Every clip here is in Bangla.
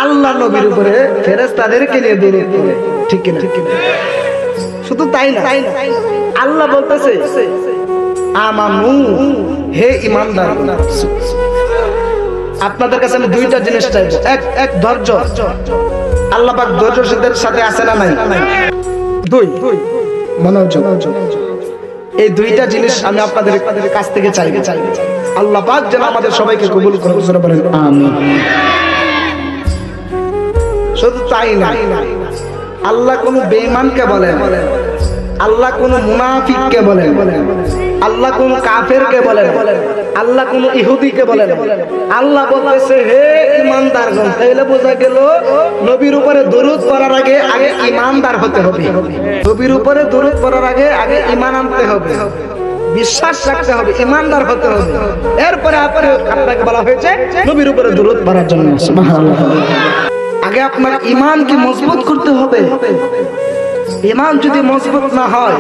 আল্লাহ নবীর উপরে ফেরেশতাদেরকে নিয়ে দরুদ পড়ে, ঠিক কিনা? শুধু তাই না, আল্লাহ বলতেছে আমানু, হে ঈমানদার। আপনাদের কাছে আমি দুইটা জিনিস চাইবো, এক ধৈর্য। আল্লাহ পাক ধৈর্যশীলদের সাথে আছে না নাই? দুই মনোযোগ। এই দুইটা জিনিস আমি আপনাদের কাছ থেকে চাইবো। আল্লাহ পাক যেন আমাদের সবাইকে কবুল করে, বলেন আমিন। শুধু তাই না, আল্লাহ কোন বেঈমানকে বলেন, আল্লাহ কোন মুনাফিককে বলেন, আল্লাহ কোন কাফেরকে বলেন, আল্লাহ কোন ইহুদিকে বলেন। আল্লাহ বলতেছে হে ঈমানদারগণ। তাহলে বোঝা গেল নবীর উপরে দরুদ পড়ার আগে ঈমানদার হতে হবে। নবীর উপরে দরুদ পড়ার আগে ঈমান আনতে হবে, বিশ্বাস রাখতে হবে, ঈমানদার হতে হবে। এরপরে আপনাকে বলা হয়েছে নবীর উপরে দরুদ পড়ার জন্য। সুবহানাল্লাহ। আগে আপনার ঈমানকে মজবুত করতে হবে। ঈমান যদি মজবুত না হয়,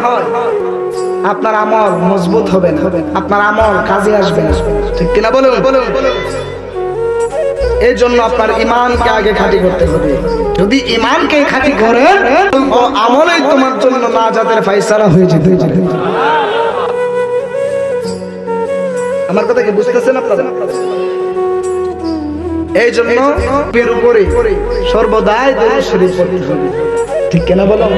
আপনার আমল মজবুত হবে না, আপনার আমল কাজে আসবে না, ঠিক কিনা বলুন? এই জন্য আপনার ঈমানকে আগে খাঁটি করতে হবে। যদি ঈমানকে খাঁটি করে, আমলেই তোমার জন্য নাজাতের ফয়সালা হয়ে যেতে পারে। আমার কথা কি বুঝতেছেন আপনারা? এই জন্য এর উপরে সর্বদাই দরুদ শরীফ পড়তে হবে, ঠিক কিনা বলুন?